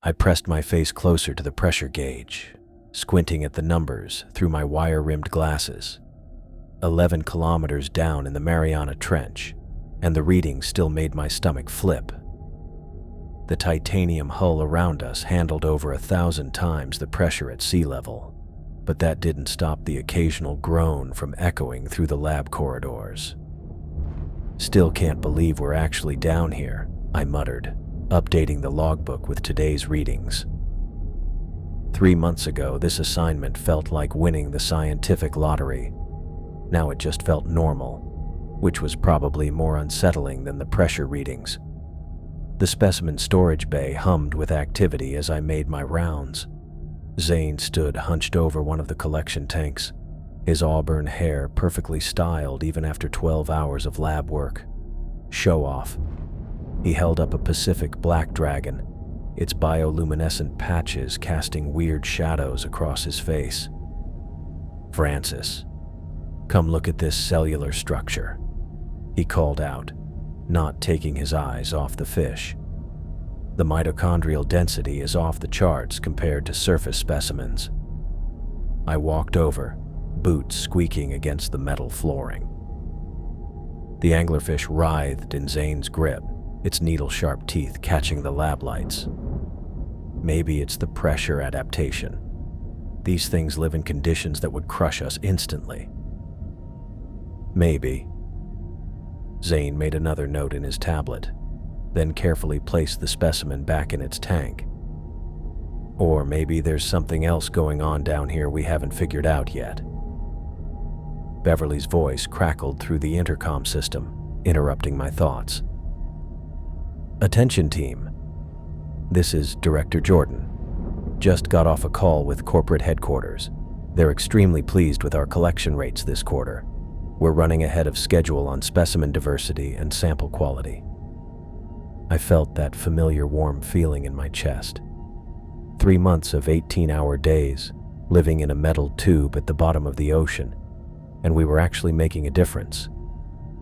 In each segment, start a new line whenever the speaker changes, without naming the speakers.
I pressed my face closer to the pressure gauge, squinting at the numbers through my wire-rimmed glasses. 11 kilometers down in the Mariana Trench, and the reading still made my stomach flip. The titanium hull around us handled over 1,000 times the pressure at sea level, but that didn't stop the occasional groan from echoing through the lab corridors. "Still can't believe we're actually down here," I muttered, updating the logbook with today's readings. 3 months ago, this assignment felt like winning the scientific lottery. Now it just felt normal, which was probably more unsettling than the pressure readings. The specimen storage bay hummed with activity as I made my rounds. Zane stood hunched over one of the collection tanks, his auburn hair perfectly styled even after 12 hours of lab work. Show off. He held up a Pacific black dragon, its bioluminescent patches casting weird shadows across his face. "Francis, come look at this cellular structure," he called out, not taking his eyes off the fish. "The mitochondrial density is off the charts compared to surface specimens." I walked over, boots squeaking against the metal flooring. The anglerfish writhed in Zane's grip, its needle-sharp teeth catching the lab lights. "Maybe it's the pressure adaptation. These things live in conditions that would crush us instantly." "Maybe." Zane made another note in his tablet, then carefully placed the specimen back in its tank. "Or maybe there's something else going on down here we haven't figured out yet." Beverly's voice crackled through the intercom system, interrupting my thoughts. "Attention team. This is Director Jordan. Just got off a call with corporate headquarters. They're extremely pleased with our collection rates this quarter. We're running ahead of schedule on specimen diversity and sample quality." I felt that familiar warm feeling in my chest. 3 months of 18-hour days, living in a metal tube at the bottom of the ocean, and we were actually making a difference.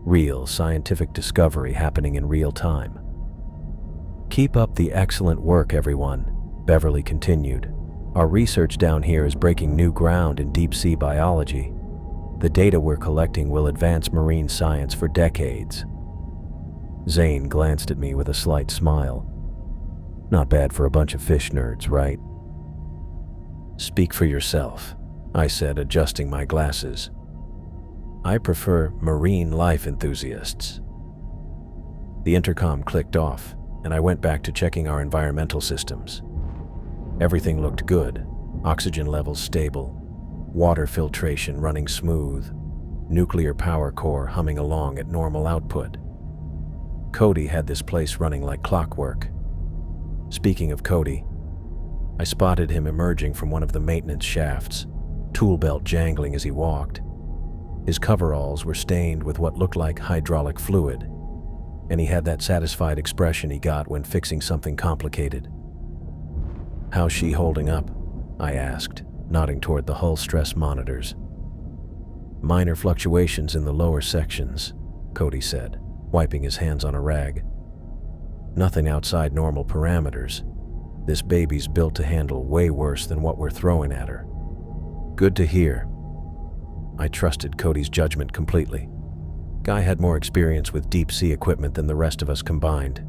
Real scientific discovery happening in real time. "Keep up the excellent work, everyone," Beverly continued. "Our research down here is breaking new ground in deep-sea biology. The data we're collecting will advance marine science for decades." Zane glanced at me with a slight smile. "Not bad for a bunch of fish nerds, right?" "Speak for yourself," I said, adjusting my glasses. "I prefer marine life enthusiasts." The intercom clicked off, and I went back to checking our environmental systems. Everything looked good. Oxygen levels stable, water filtration running smooth, nuclear power core humming along at normal output. Cody had this place running like clockwork. Speaking of Cody, I spotted him emerging from one of the maintenance shafts, tool belt jangling as he walked. His coveralls were stained with what looked like hydraulic fluid, and he had that satisfied expression he got when fixing something complicated. "How's she holding up?" I asked, nodding toward the hull stress monitors. "Minor fluctuations in the lower sections," Cody said, wiping his hands on a rag. "Nothing outside normal parameters. This baby's built to handle way worse than what we're throwing at her." "Good to hear." I trusted Cody's judgment completely. Guy had more experience with deep-sea equipment than the rest of us combined.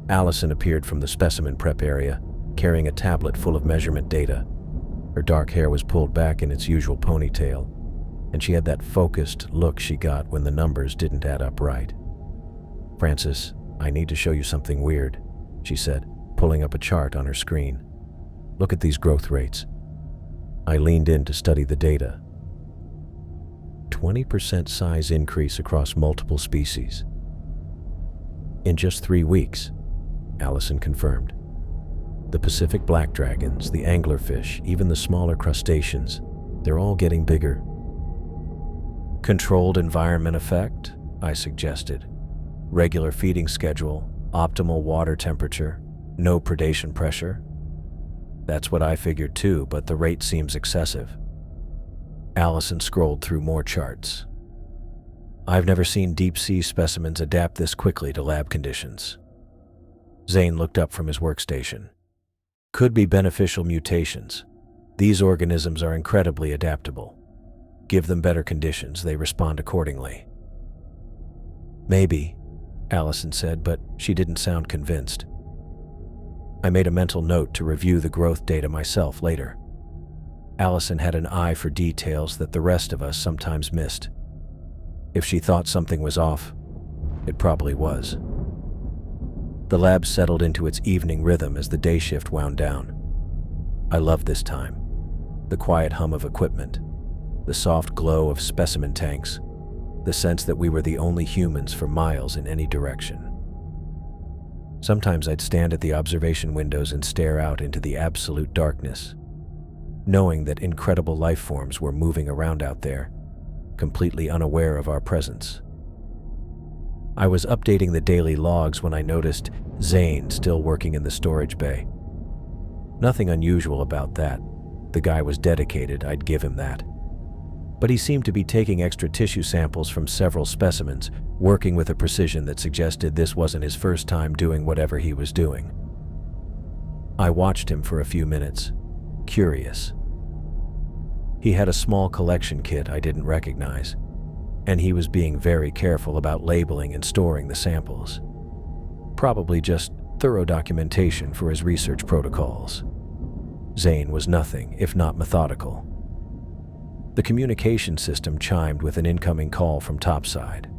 Allison appeared from the specimen prep area, carrying a tablet full of measurement data. Her dark hair was pulled back in its usual ponytail, and she had that focused look she got when the numbers didn't add up right. "Francis, I need to show you something weird," she said, pulling up a chart on her screen. "Look at these growth rates." I leaned in to study the data. 20% size increase across multiple species. "In just 3 weeks," Allison confirmed. "The Pacific black dragons, the anglerfish, even the smaller crustaceans, they're all getting bigger." "Controlled environment effect," I suggested. "Regular feeding schedule, optimal water temperature, no predation pressure." "That's what I figured too, but the rate seems excessive." Allison scrolled through more charts. "I've never seen deep-sea specimens adapt this quickly to lab conditions." Zane looked up from his workstation. Could be beneficial mutations. These organisms are incredibly adaptable. Give them better conditions, they respond accordingly. Maybe, Allison said, but she didn't sound convinced. I made a mental note to review the growth data myself later. Allison had an eye for details that the rest of us sometimes missed. If she thought something was off, it probably was. The lab settled into its evening rhythm as the day shift wound down. I loved this time. The quiet hum of equipment, the soft glow of specimen tanks, the sense that we were the only humans for miles in any direction. Sometimes I'd stand at the observation windows and stare out into the absolute darkness, knowing that incredible life forms were moving around out there, completely unaware of our presence. I was updating the daily logs when I noticed Zane still working in the storage bay. Nothing unusual about that. The guy was dedicated, I'd give him that. But he seemed to be taking extra tissue samples from several specimens, working with a precision that suggested this wasn't his first time doing whatever he was doing. I watched him for a few minutes, curious. He had a small collection kit I didn't recognize, and he was being very careful about labeling and storing the samples. Probably just thorough documentation for his research protocols. Zane was nothing if not methodical. The communication system chimed with an incoming call from topside.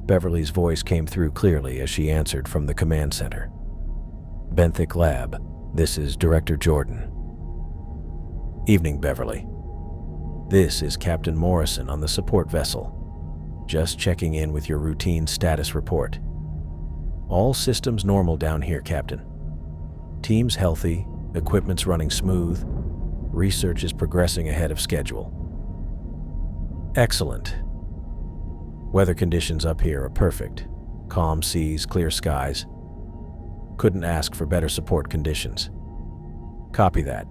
Beverly's voice came through clearly as she answered from the command center. Benthic Lab, this is Director Jordan. Evening, Beverly. This is Captain Morrison on the support vessel. Just checking in with your routine status report. All systems normal down here, Captain. Team's healthy, equipment's running smooth, research is progressing ahead of schedule. Excellent. Weather conditions up here are perfect. Calm seas, clear skies. Couldn't ask for better support conditions. Copy that.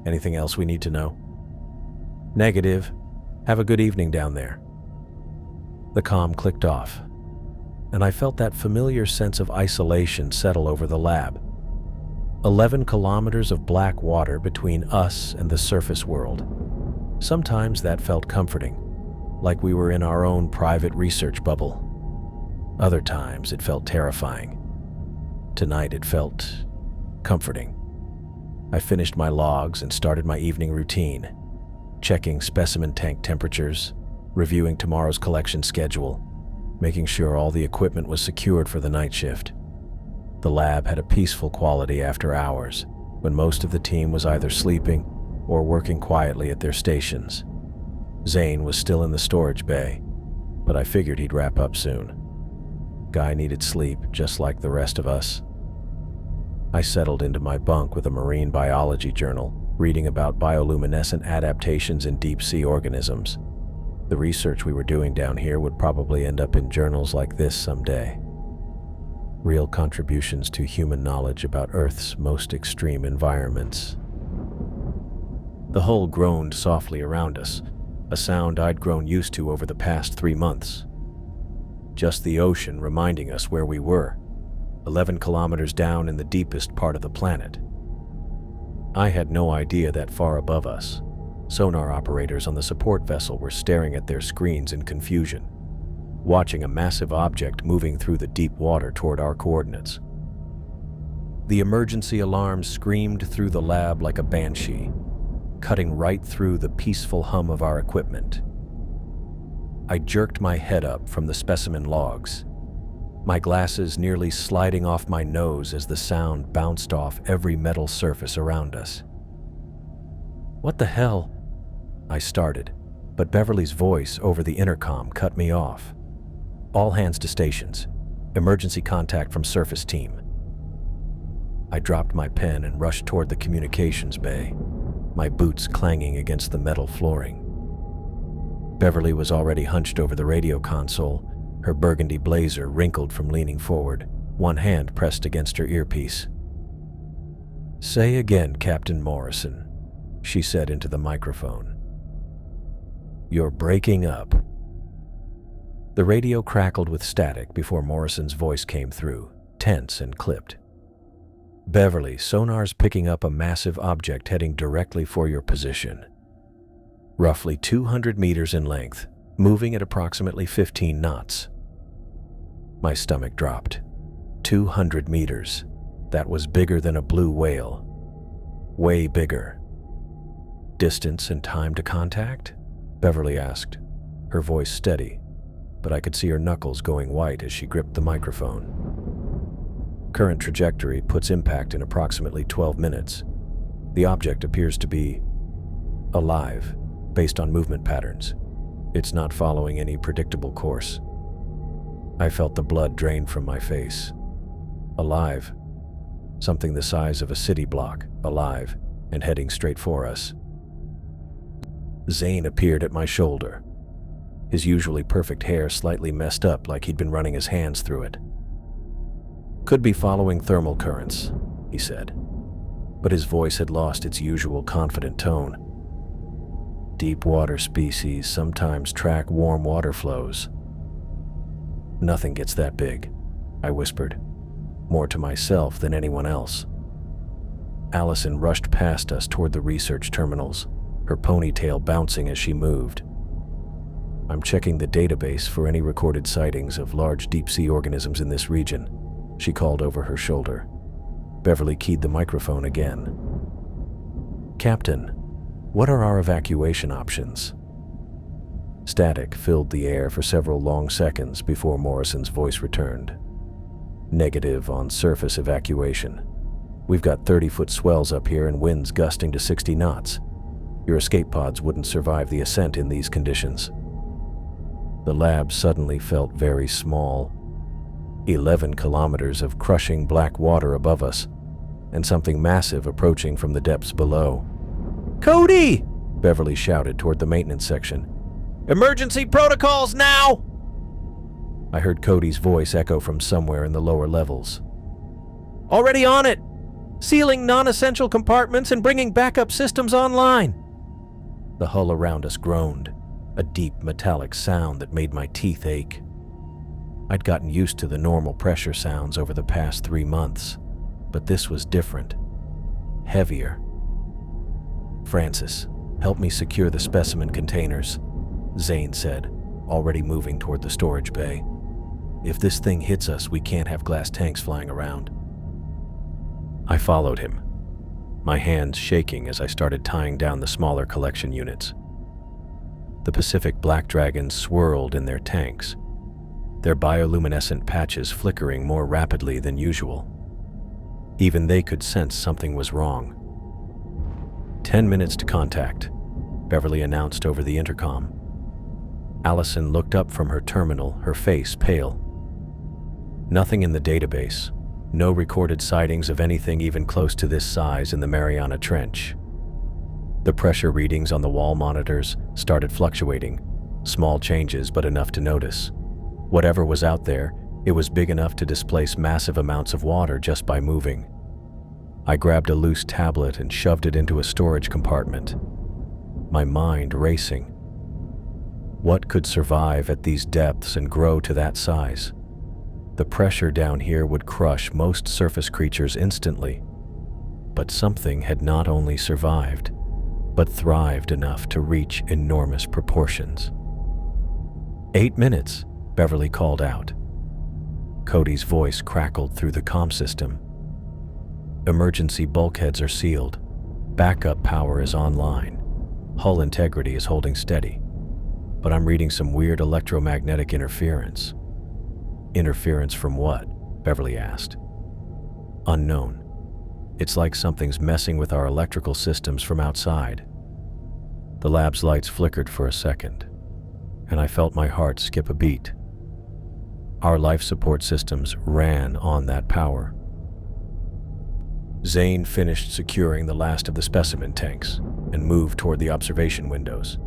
Anything else we need to know? Negative. Have a good evening down there. The comm clicked off, and I felt that familiar sense of isolation settle over the lab. 11 kilometers of black water between us and the surface world. Sometimes that felt comforting, like we were in our own private research bubble. Other times it felt terrifying. Tonight it felt comforting. I finished my logs and started my evening routine, checking specimen tank temperatures, reviewing tomorrow's collection schedule, making sure all the equipment was secured for the night shift. The lab had a peaceful quality after hours, when most of the team was either sleeping or working quietly at their stations. Zane was still in the storage bay, but I figured he'd wrap up soon. Guy needed sleep just like the rest of us. I settled into my bunk with a marine biology journal, reading about bioluminescent adaptations in deep-sea organisms. The research we were doing down here would probably end up in journals like this someday. Real contributions to human knowledge about Earth's most extreme environments. The hull groaned softly around us, a sound I'd grown used to over the past 3 months. Just the ocean reminding us where we were, 11 kilometers down in the deepest part of the planet. I had no idea that far above us, sonar operators on the support vessel were staring at their screens in confusion, watching a massive object moving through the deep water toward our coordinates. The emergency alarm screamed through the lab like a banshee, cutting right through the peaceful hum of our equipment. I jerked my head up from the specimen logs, my glasses nearly sliding off my nose as the sound bounced off every metal surface around us. "What the hell?" I started, but Beverly's voice over the intercom cut me off. "All hands to stations. Emergency contact from surface team." I dropped my pen and rushed toward the communications bay, my boots clanging against the metal flooring. Beverly was already hunched over the radio console, her burgundy blazer wrinkled from leaning forward, one hand pressed against her earpiece. "Say again, Captain Morrison," she said into the microphone. "You're breaking up." The radio crackled with static before Morrison's voice came through, tense and clipped. Beverly, sonar's picking up a massive object heading directly for your position. Roughly 200 meters in length, moving at approximately 15 knots. My stomach dropped. 200 meters. That was bigger than a blue whale. Way bigger. Distance and time to contact? Beverly asked, her voice steady, but I could see her knuckles going white as she gripped the microphone. Current trajectory puts impact in approximately 12 minutes. The object appears to be alive, based on movement patterns. It's not following any predictable course. I felt the blood drain from my face. Alive. Something the size of a city block, alive, and heading straight for us. Zane appeared at my shoulder. His usually perfect hair slightly messed up like he'd been running his hands through it. Could be following thermal currents, he said, but his voice had lost its usual confident tone. Deep water species sometimes track warm water flows. Nothing gets that big, I whispered, more to myself than anyone else. Allison rushed past us toward the research terminals, her ponytail bouncing as she moved. I'm checking the database for any recorded sightings of large deep-sea organisms in this region, she called over her shoulder. Beverly keyed the microphone again. Captain, what are our evacuation options? Static filled the air for several long seconds before Morrison's voice returned. Negative on surface evacuation. We've got 30-foot swells up here and winds gusting to 60 knots. Your escape pods wouldn't survive the ascent in these conditions. The lab suddenly felt very small. 11 kilometers of crushing black water above us, and something massive approaching from the depths below. Cody! Beverly shouted toward the maintenance section. Emergency protocols now! I heard Cody's voice echo from somewhere in the lower levels. Already on it! Sealing non-essential compartments and bringing backup systems online. The hull around us groaned, a deep metallic sound that made my teeth ache. I'd gotten used to the normal pressure sounds over the past 3 months, but this was different. Heavier. Francis, help me secure the specimen containers, Zane said, already moving toward the storage bay. If this thing hits us, we can't have glass tanks flying around. I followed him, my hands shaking as I started tying down the smaller collection units. The Pacific black dragons swirled in their tanks, their bioluminescent patches flickering more rapidly than usual. Even they could sense something was wrong. 10 minutes to contact, Beverly announced over the intercom. Allison looked up from her terminal, her face pale. Nothing in the database. No recorded sightings of anything even close to this size in the Mariana Trench. The pressure readings on the wall monitors started fluctuating, small changes but enough to notice. Whatever was out there, it was big enough to displace massive amounts of water just by moving. I grabbed a loose tablet and shoved it into a storage compartment, my mind racing. What could survive at these depths and grow to that size? The pressure down here would crush most surface creatures instantly. But something had not only survived, but thrived enough to reach enormous proportions. 8 minutes, Beverly called out. Cody's voice crackled through the comm system. Emergency bulkheads are sealed. Backup power is online. Hull integrity is holding steady. But I'm reading some weird electromagnetic interference. Interference from what? Beverly asked. Unknown. It's like something's messing with our electrical systems from outside. The lab's lights flickered for a second, and I felt my heart skip a beat. Our life support systems ran on that power. Zane finished securing the last of the specimen tanks and moved toward the observation windows.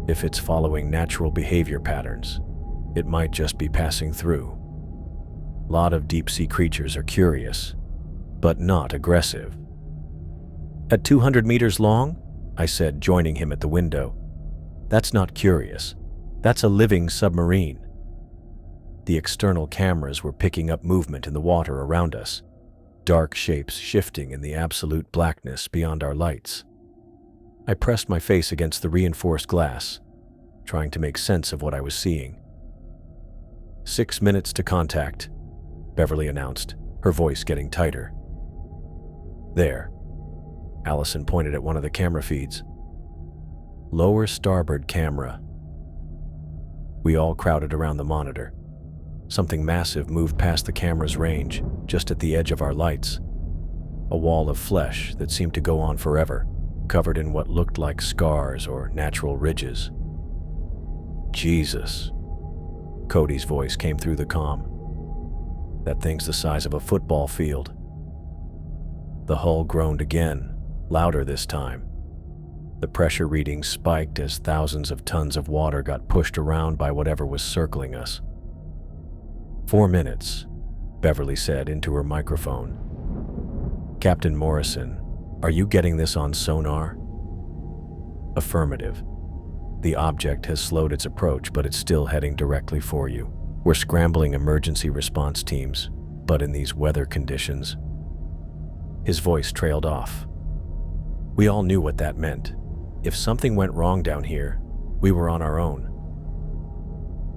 If it's following natural behavior patterns, it might just be passing through. A lot of deep-sea creatures are curious, but not aggressive. At 200 meters long, I said, joining him at the window. That's not curious. That's a living submarine. The external cameras were picking up movement in the water around us. dark shapes shifting in the absolute blackness beyond our lights. I pressed my face against the reinforced glass, trying to make sense of what I was seeing. 6 minutes to contact, Beverly announced, her voice getting tighter. There. Allison pointed at one of the camera feeds. Lower starboard camera. We all crowded around the monitor. Something massive moved past the camera's range, just at the edge of our lights. A wall of flesh that seemed to go on forever, covered in what looked like scars or natural ridges. Jesus. Cody's voice came through the comm. That thing's the size of a football field. The hull groaned again, louder this time. The pressure readings spiked as thousands of tons of water got pushed around by whatever was circling us. 4 minutes, Beverly said into her microphone. Captain Morrison, are you getting this on sonar? Affirmative. The object has slowed its approach, but it's still heading directly for you. We're scrambling emergency response teams, but in these weather conditions. His voice trailed off. We all knew what that meant. If something went wrong down here, we were on our own.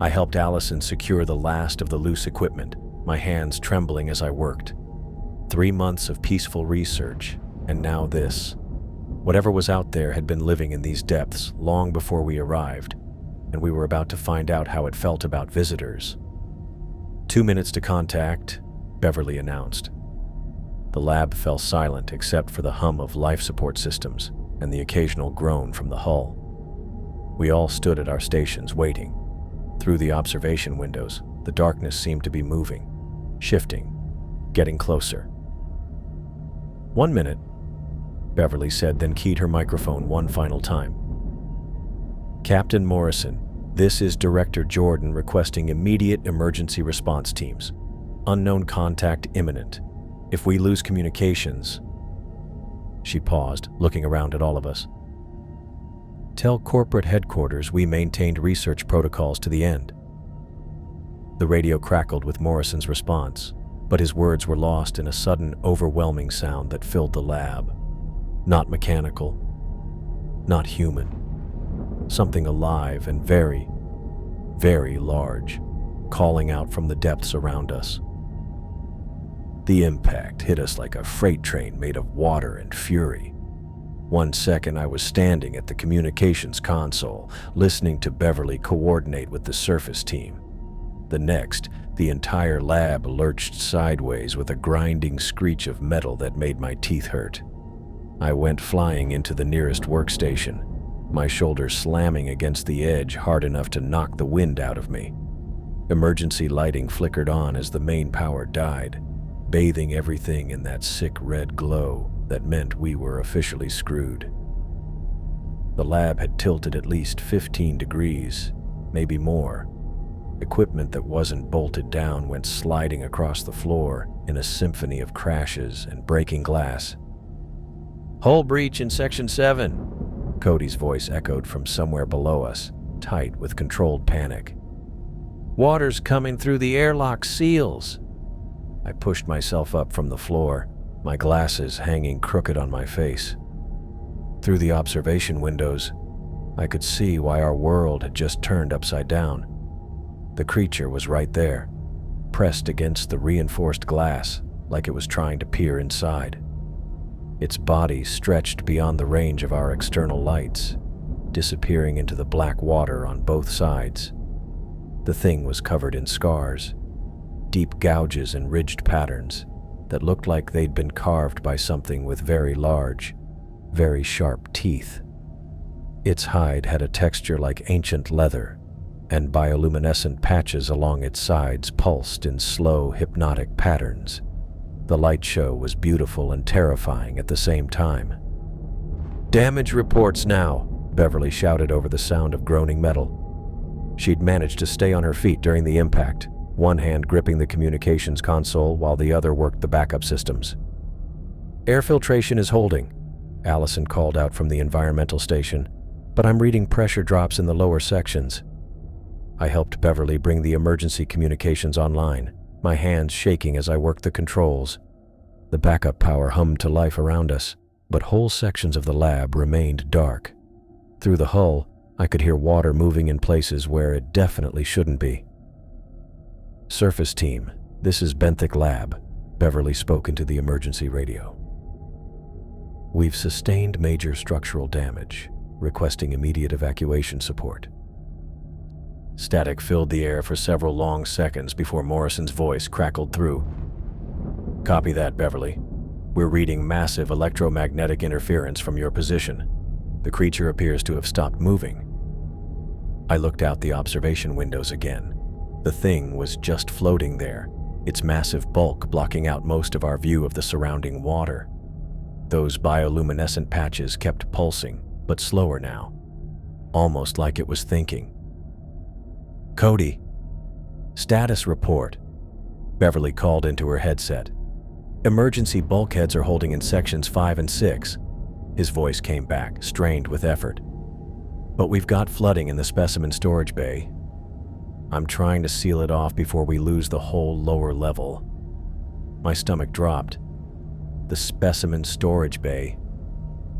I helped Allison secure the last of the loose equipment, my hands trembling as I worked. 3 months of peaceful research, and now this. Whatever was out there had been living in these depths long before we arrived, and we were about to find out how it felt about visitors. 2 minutes to contact, Beverly announced. The lab fell silent except for the hum of life support systems and the occasional groan from the hull. We all stood at our stations waiting. Through the observation windows, the darkness seemed to be moving, shifting, getting closer. 1 minute, Beverly said, then keyed her microphone one final time. Captain Morrison, this is Director Jordan requesting immediate emergency response teams. Unknown contact imminent. If we lose communications... She paused, looking around at all of us. Tell corporate headquarters we maintained research protocols to the end. The radio crackled with Morrison's response, but his words were lost in a sudden, overwhelming sound that filled the lab. Not mechanical, not human. Something alive and very, very large, calling out from the depths around us. The impact hit us like a freight train made of water and fury. 1 second I was standing at the communications console, listening to Beverly coordinate with the surface team. The next, the entire lab lurched sideways with a grinding screech of metal that made my teeth hurt. I went flying into the nearest workstation, my shoulders slamming against the edge hard enough to knock the wind out of me. Emergency lighting flickered on as the main power died, bathing everything in that sick red glow that meant we were officially screwed. The lab had tilted at least 15 degrees, maybe more. Equipment that wasn't bolted down went sliding across the floor in a symphony of crashes and breaking glass. Hull breach in Section 7, Cody's voice echoed from somewhere below us, tight with controlled panic. Water's coming through the airlock seals. I pushed myself up from the floor, my glasses hanging crooked on my face. Through the observation windows, I could see why our world had just turned upside down. The creature was right there, pressed against the reinforced glass like it was trying to peer inside. Its body stretched beyond the range of our external lights, disappearing into the black water on both sides. The thing was covered in scars, deep gouges and ridged patterns that looked like they'd been carved by something with very large, very sharp teeth. Its hide had a texture like ancient leather, and bioluminescent patches along its sides pulsed in slow, hypnotic patterns. The light show was beautiful and terrifying at the same time. Damage reports now, Beverly shouted over the sound of groaning metal. She'd managed to stay on her feet during the impact, one hand gripping the communications console while the other worked the backup systems. Air filtration is holding, Allison called out from the environmental station, but I'm reading pressure drops in the lower sections. I helped Beverly bring the emergency communications online, my hands shaking as I worked the controls. The backup power hummed to life around us, but whole sections of the lab remained dark. Through the hull, I could hear water moving in places where it definitely shouldn't be. "Surface team, this is Benthic Lab," Beverly spoke into the emergency radio. "We've sustained major structural damage, requesting immediate evacuation support." Static filled the air for several long seconds before Morrison's voice crackled through. "Copy that, Beverly. We're reading massive electromagnetic interference from your position. The creature appears to have stopped moving." I looked out the observation windows again. The thing was just floating there, its massive bulk blocking out most of our view of the surrounding water. Those bioluminescent patches kept pulsing, but slower now, almost like it was thinking. "Cody, status report," Beverly called into her headset. "Emergency bulkheads are holding in sections 5 and 6. His voice came back, strained with effort. "But we've got flooding in the specimen storage bay. I'm trying to seal it off before we lose the whole lower level." My stomach dropped. The specimen storage bay.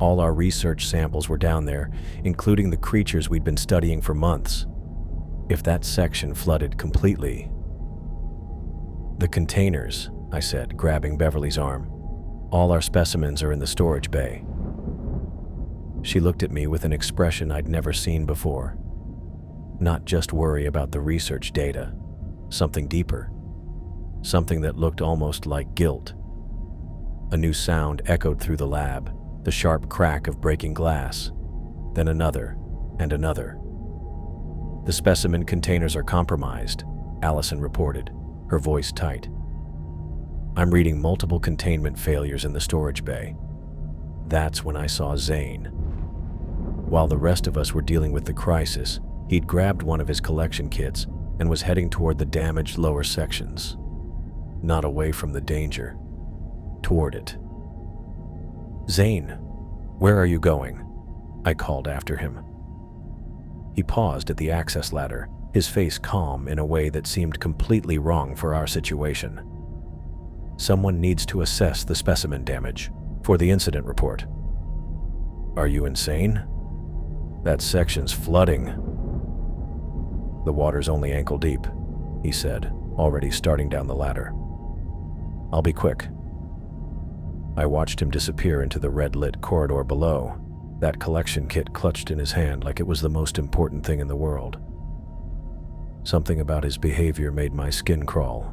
All our research samples were down there, including the creatures we'd been studying for months. If that section flooded completely... "The containers," I said, grabbing Beverly's arm. "All our specimens are in the storage bay." She looked at me with an expression I'd never seen before. Not just worry about the research data, something deeper. Something that looked almost like guilt. A new sound echoed through the lab, the sharp crack of breaking glass. Then another, and another. "The specimen containers are compromised," Allison reported, her voice tight. "I'm reading multiple containment failures in the storage bay." That's when I saw Zane. While the rest of us were dealing with the crisis, he'd grabbed one of his collection kits and was heading toward the damaged lower sections. Not away from the danger, toward it. "Zane, where are you going?" I called after him. He paused at the access ladder, his face calm in a way that seemed completely wrong for our situation. "Someone needs to assess the specimen damage for the incident report." "Are you insane? That section's flooding." "The water's only ankle deep," he said, already starting down the ladder. "I'll be quick." I watched him disappear into the red-lit corridor below, that collection kit clutched in his hand like it was the most important thing in the world. Something about his behavior made my skin crawl,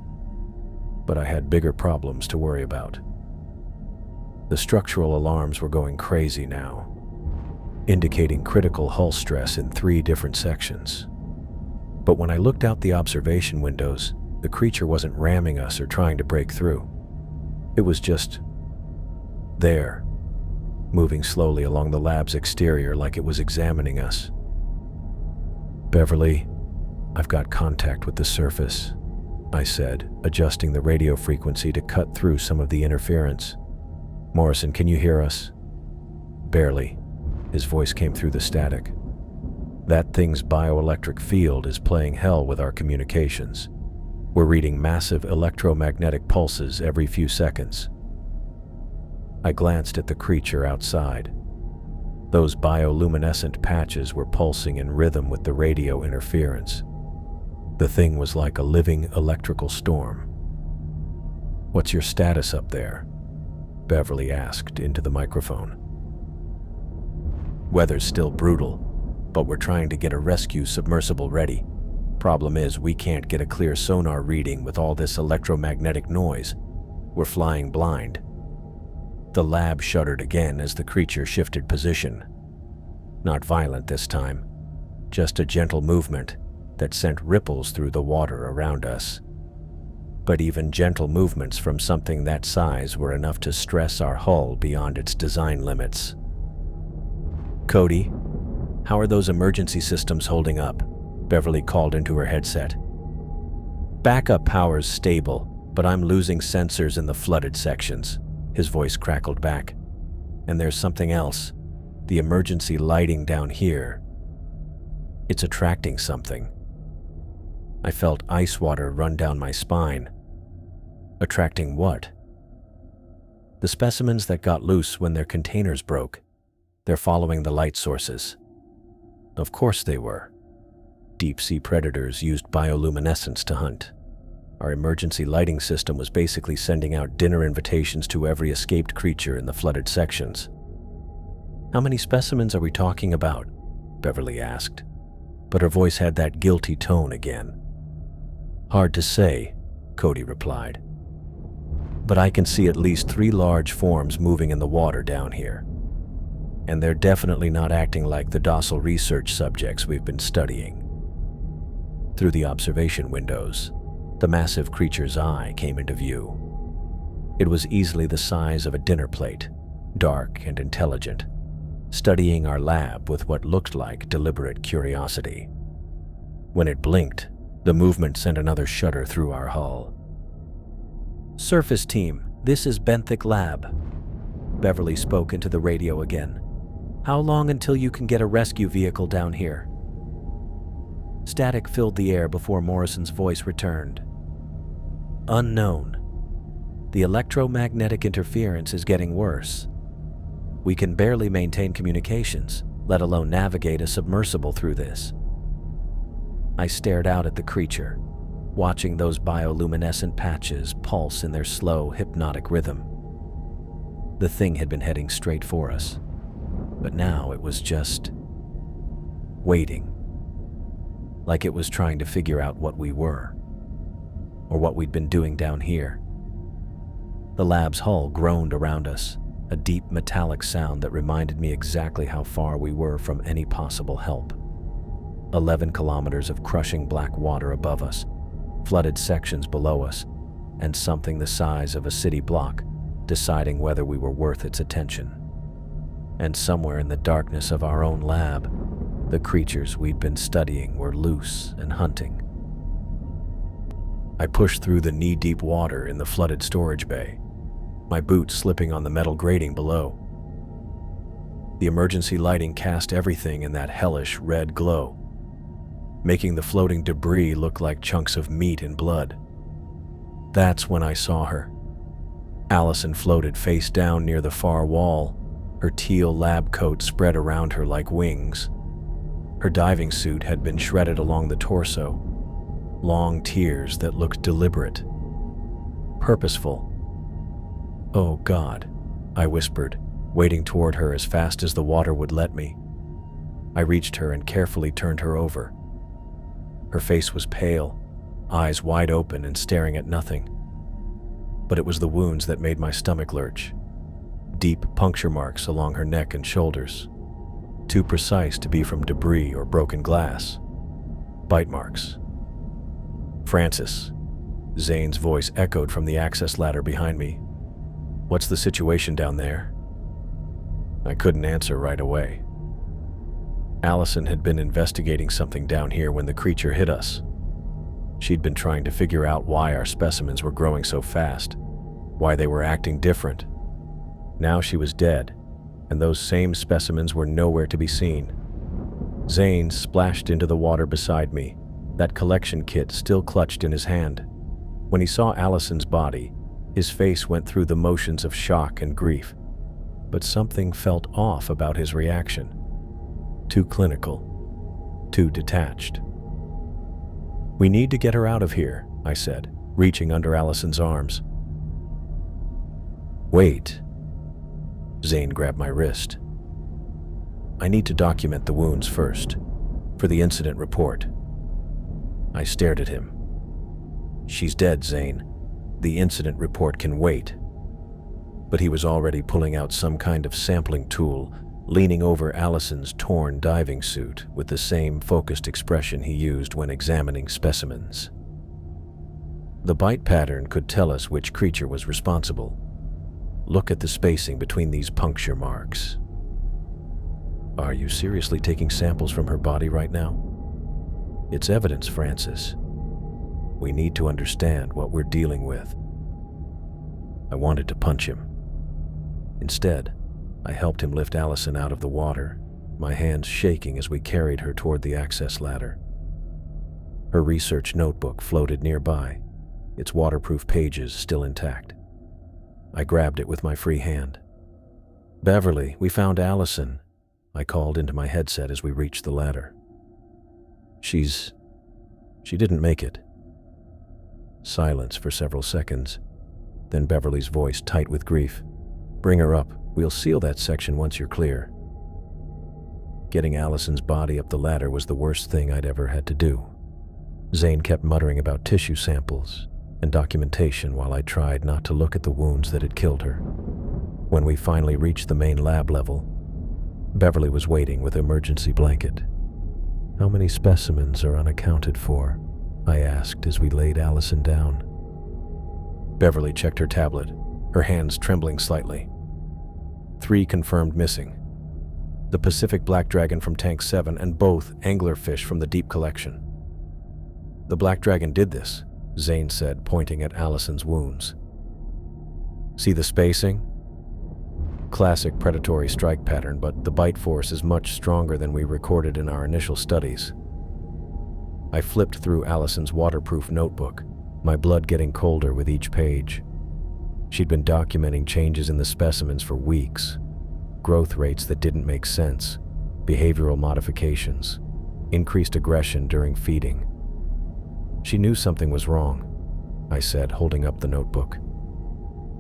but I had bigger problems to worry about. The structural alarms were going crazy now, indicating critical hull stress in 3 different sections. But when I looked out the observation windows, the creature wasn't ramming us or trying to break through. It was just there, moving slowly along the lab's exterior like it was examining us. "Beverly, I've got contact with the surface," I said, adjusting the radio frequency to cut through some of the interference. "Morrison, can you hear us?" "Barely." His voice came through the static. "That thing's bioelectric field is playing hell with our communications. We're reading massive electromagnetic pulses every few seconds." I glanced at the creature outside. Those bioluminescent patches were pulsing in rhythm with the radio interference. The thing was like a living electrical storm. "What's your status up there?" Beverly asked into the microphone. "Weather's still brutal, but we're trying to get a rescue submersible ready. Problem is, we can't get a clear sonar reading with all this electromagnetic noise. We're flying blind." The lab shuddered again as the creature shifted position. Not violent this time, just a gentle movement that sent ripples through the water around us. But even gentle movements from something that size were enough to stress our hull beyond its design limits. "Cody, how are those emergency systems holding up?" Beverly called into her headset. "Backup power's stable, but I'm losing sensors in the flooded sections," his voice crackled back. "And there's something else. The emergency lighting down here. It's attracting something." I felt ice water run down my spine. "Attracting what?" The specimens that got loose when their containers broke, they're following the light sources. Of course they were. Deep-sea predators used bioluminescence to hunt. Our emergency lighting system was basically sending out dinner invitations to every escaped creature in the flooded sections. "How many specimens are we talking about?" Beverly asked, but her voice had that guilty tone again. "Hard to say," Cody replied. "But I can see at least 3 large forms moving in the water down here. And they're definitely not acting like the docile research subjects we've been studying." Through the observation windows, the massive creature's eye came into view. It was easily the size of a dinner plate, dark and intelligent, studying our lab with what looked like deliberate curiosity. When it blinked, the movement sent another shudder through our hull. "Surface team, this is Benthic Lab." Beverly spoke into the radio again. "How long until you can get a rescue vehicle down here?" Static filled the air before Morrison's voice returned. "Unknown. The electromagnetic interference is getting worse. We can barely maintain communications, let alone navigate a submersible through this." I stared out at the creature, watching those bioluminescent patches pulse in their slow, hypnotic rhythm. The thing had been heading straight for us, but now it was just waiting, like it was trying to figure out what we were, or what we'd been doing down here. The lab's hull groaned around us, a deep metallic sound that reminded me exactly how far we were from any possible help. 11 kilometers of crushing black water above us, flooded sections below us, and something the size of a city block deciding whether we were worth its attention. And somewhere in the darkness of our own lab, the creatures we'd been studying were loose and hunting. I pushed through the knee-deep water in the flooded storage bay, my boots slipping on the metal grating below. The emergency lighting cast everything in that hellish red glow, making the floating debris look like chunks of meat and blood. That's when I saw her. Allison floated face down near the far wall, her teal lab coat spread around her like wings. Her diving suit had been shredded along the torso, long tears that looked deliberate, purposeful. "Oh God," I whispered, wading toward her as fast as the water would let me. I reached her and carefully turned her over. Her face was pale, eyes wide open and staring at nothing. But it was the wounds that made my stomach lurch. Deep puncture marks along her neck and shoulders, too precise to be from debris or broken glass. Bite marks. "Francis," Zane's voice echoed from the access ladder behind me. "What's the situation down there?" I couldn't answer right away. Allison had been investigating something down here when the creature hit us. She'd been trying to figure out why our specimens were growing so fast, why they were acting different. Now she was dead, and those same specimens were nowhere to be seen. Zane splashed into the water beside me, that collection kit still clutched in his hand. When he saw Allison's body, his face went through the motions of shock and grief, but something felt off about his reaction. Too clinical, too detached. "We need to get her out of here," I said, reaching under Allison's arms. "Wait." Zane grabbed my wrist. "I need to document the wounds first, for the incident report." I stared at him. "She's dead, Zane. The incident report can wait." But he was already pulling out some kind of sampling tool, leaning over Allison's torn diving suit with the same focused expression he used when examining specimens. The bite pattern could tell us which creature was responsible. Look at the spacing between these puncture marks. "Are you seriously taking samples from her body right now?" "It's evidence, Francis. We need to understand what we're dealing with." I wanted to punch him. Instead, I helped him lift Allison out of the water, my hands shaking as we carried her toward the access ladder. Her research notebook floated nearby, its waterproof pages still intact. I grabbed it with my free hand. "Beverly, we found Allison," I called into my headset as we reached the ladder. She didn't make it." Silence for several seconds, then Beverly's voice tight with grief. "Bring her up. We'll seal that section once you're clear." Getting Allison's body up the ladder was the worst thing I'd ever had to do. Zane kept muttering about tissue samples and documentation while I tried not to look at the wounds that had killed her. When we finally reached the main lab level, Beverly was waiting with an emergency blanket. "How many specimens are unaccounted for?" I asked as we laid Allison down. Beverly checked her tablet, her hands trembling slightly. 3 confirmed missing. The Pacific Black Dragon from Tank 7 and both anglerfish from the Deep Collection. "The Black Dragon did this," Zane said, pointing at Allison's wounds. "See the spacing? Classic predatory strike pattern, but the bite force is much stronger than we recorded in our initial studies." I flipped through Allison's waterproof notebook, my blood getting colder with each page. She'd been documenting changes in the specimens for weeks. Growth rates that didn't make sense, behavioral modifications, increased aggression during feeding. She knew something was wrong, I said, holding up the notebook.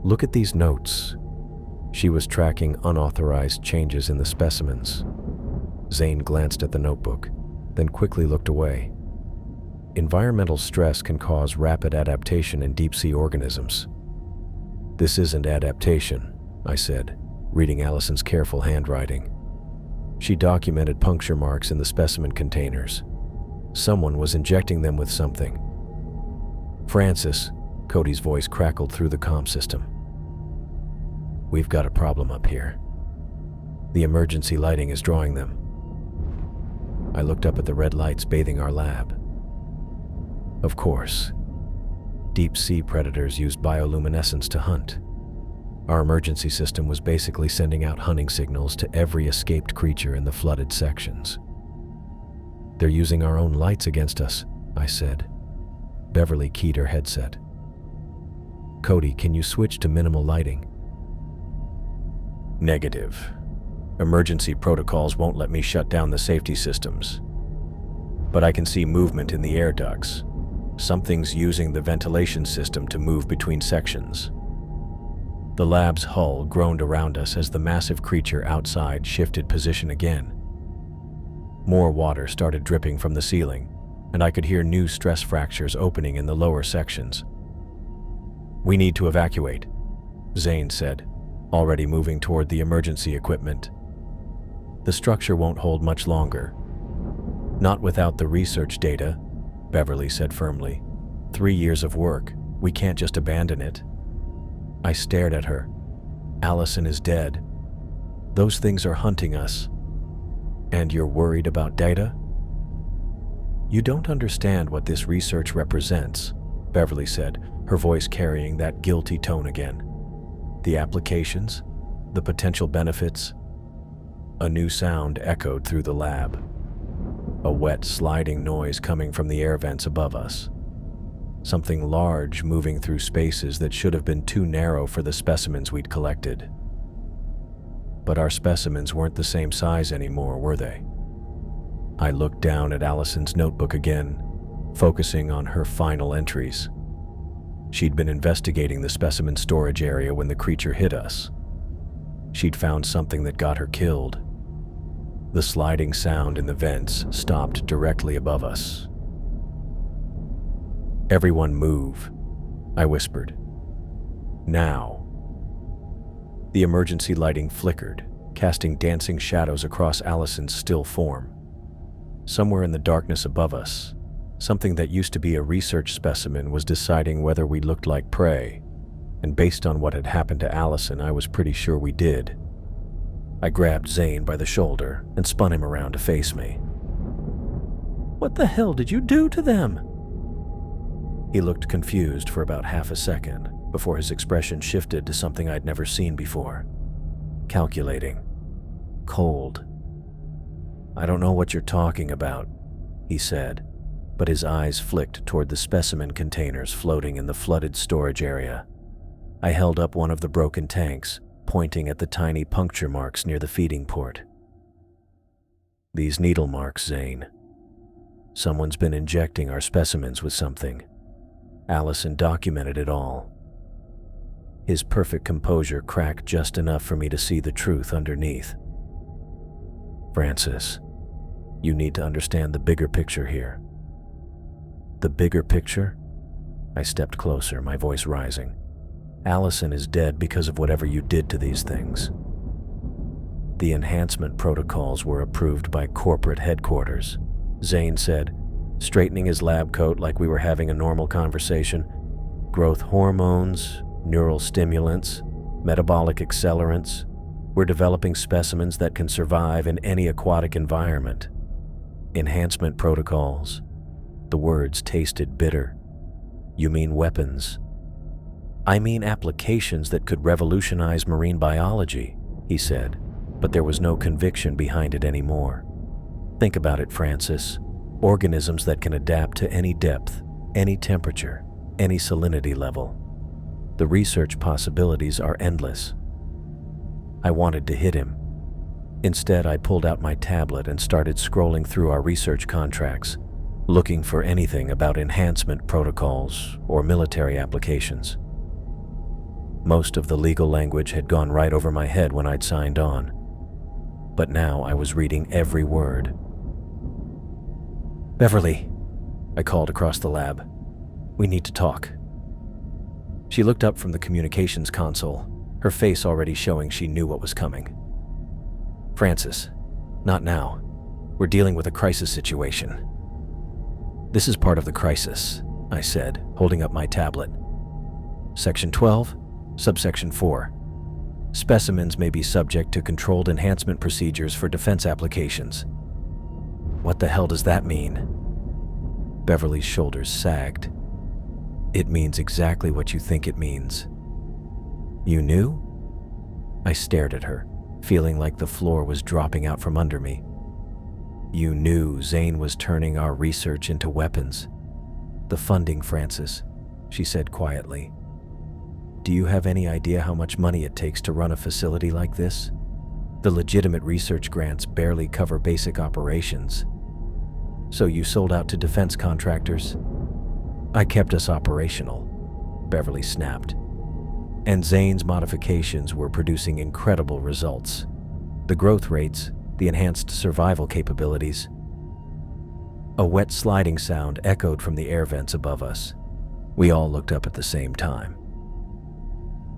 "Look at these notes." She was tracking unauthorized changes in the specimens. Zane glanced at the notebook, then quickly looked away. "Environmental stress can cause rapid adaptation in deep-sea organisms." "This isn't adaptation," I said, reading Allison's careful handwriting. She documented puncture marks in the specimen containers. Someone was injecting them with something. "Francis," Cody's voice crackled through the comm system. "We've got a problem up here. The emergency lighting is drawing them." I looked up at the red lights bathing our lab. Of course. Deep-sea predators used bioluminescence to hunt. Our emergency system was basically sending out hunting signals to every escaped creature in the flooded sections. "They're using our own lights against us," I said. Beverly keyed her headset. "Cody, can you switch to minimal lighting?" "Negative. Emergency protocols won't let me shut down the safety systems. But I can see movement in the air ducts. Something's using the ventilation system to move between sections." The lab's hull groaned around us as the massive creature outside shifted position again. More water started dripping from the ceiling, and I could hear new stress fractures opening in the lower sections. "We need to evacuate," Zane said, already moving toward the emergency equipment. "The structure won't hold much longer." "Not without the research data," Beverly said firmly. 3 years of work. We can't just abandon it." I stared at her. "Allison is dead. Those things are hunting us. And you're worried about data?" "You don't understand what this research represents," Beverly said, her voice carrying that guilty tone again. "The applications, the potential benefits." A new sound echoed through the lab. A wet, sliding noise coming from the air vents above us. Something large moving through spaces that should have been too narrow for the specimens we'd collected. But our specimens weren't the same size anymore, were they? I looked down at Allison's notebook again, focusing on her final entries. She'd been investigating the specimen storage area when the creature hit us. She'd found something that got her killed. The sliding sound in the vents stopped directly above us. "Everyone move," I whispered. "Now." The emergency lighting flickered, casting dancing shadows across Allison's still form. Somewhere in the darkness above us, something that used to be a research specimen was deciding whether we looked like prey, and based on what had happened to Allison, I was pretty sure we did. I grabbed Zane by the shoulder and spun him around to face me. "What the hell did you do to them?" He looked confused for about half a second before his expression shifted to something I'd never seen before. Calculating. Cold. "I don't know what you're talking about," he said, but his eyes flicked toward the specimen containers floating in the flooded storage area. I held up one of the broken tanks, pointing at the tiny puncture marks near the feeding port. These needle marks, Zane. Someone's been injecting our specimens with something. Allison documented it all. His perfect composure cracked just enough for me to see the truth underneath. Francis, you need to understand the bigger picture here. The bigger picture? I stepped closer, my voice rising. Allison is dead because of whatever you did to these things. The enhancement protocols were approved by corporate headquarters, Zane said, straightening his lab coat like we were having a normal conversation. Growth hormones, neural stimulants, metabolic accelerants. We're developing specimens that can survive in any aquatic environment. Enhancement protocols. The words tasted bitter. You mean weapons? I mean applications that could revolutionize marine biology, he said, but there was no conviction behind it anymore. Think about it, Francis. Organisms that can adapt to any depth, any temperature, any salinity level. The research possibilities are endless. I wanted to hit him. Instead, I pulled out my tablet and started scrolling through our research contracts, looking for anything about enhancement protocols or military applications. Most of the legal language had gone right over my head when I'd signed on, but now I was reading every word. Beverly, I called across the lab. We need to talk. She looked up from the communications console, her face already showing she knew what was coming. Francis, not now. We're dealing with a crisis situation. This is part of the crisis, I said, holding up my tablet. Section 12, subsection 4. Specimens may be subject to controlled enhancement procedures for defense applications. What the hell does that mean? Beverly's shoulders sagged. It means exactly what you think it means. You knew? I stared at her, feeling like the floor was dropping out from under me. You knew Zane was turning our research into weapons. The funding, Francis, she said quietly. Do you have any idea how much money it takes to run a facility like this? The legitimate research grants barely cover basic operations. So you sold out to defense contractors? I kept us operational, Beverly snapped. And Zane's modifications were producing incredible results. The growth rates, the enhanced survival capabilities. A wet sliding sound echoed from the air vents above us. We all looked up at the same time.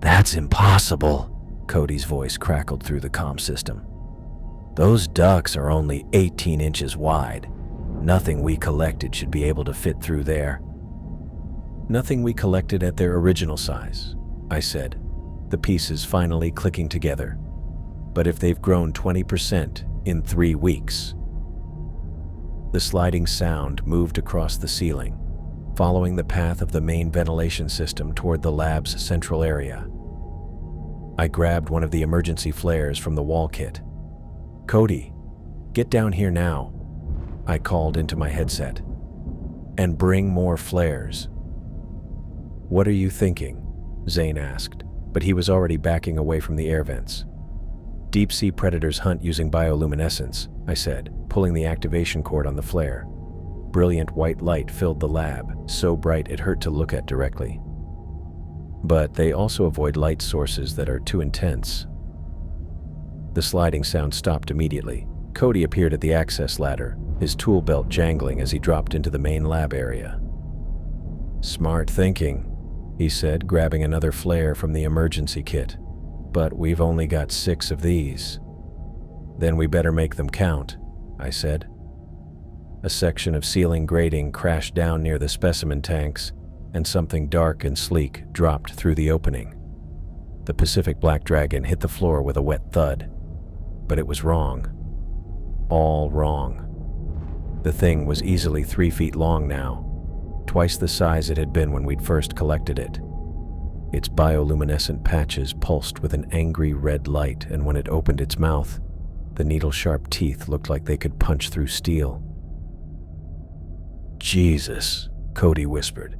That's impossible, Cody's voice crackled through the comm system. Those ducts are only 18 inches wide. Nothing we collected should be able to fit through there. Nothing we collected at their original size, I said, the pieces finally clicking together. But if they've grown 20% in 3 weeks. The sliding sound moved across the ceiling, following the path of the main ventilation system toward the lab's central area. I grabbed one of the emergency flares from the wall kit. Cody, get down here now, I called into my headset. And bring more flares. What are you thinking? Zane asked, but he was already backing away from the air vents. Deep-sea predators hunt using bioluminescence, I said, pulling the activation cord on the flare. Brilliant white light filled the lab, so bright it hurt to look at directly. But they also avoid light sources that are too intense. The sliding sound stopped immediately. Cody appeared at the access ladder, his tool belt jangling as he dropped into the main lab area. Smart thinking, he said, grabbing another flare from the emergency kit. But we've only got 6 of these. Then we better make them count, I said. A section of ceiling grating crashed down near the specimen tanks, and something dark and sleek dropped through the opening. The Pacific Black Dragon hit the floor with a wet thud. But it was wrong. All wrong. The thing was easily 3 feet long now, twice the size it had been when we'd first collected it. Its bioluminescent patches pulsed with an angry red light, and when it opened its mouth, the needle-sharp teeth looked like they could punch through steel. Jesus, Cody whispered.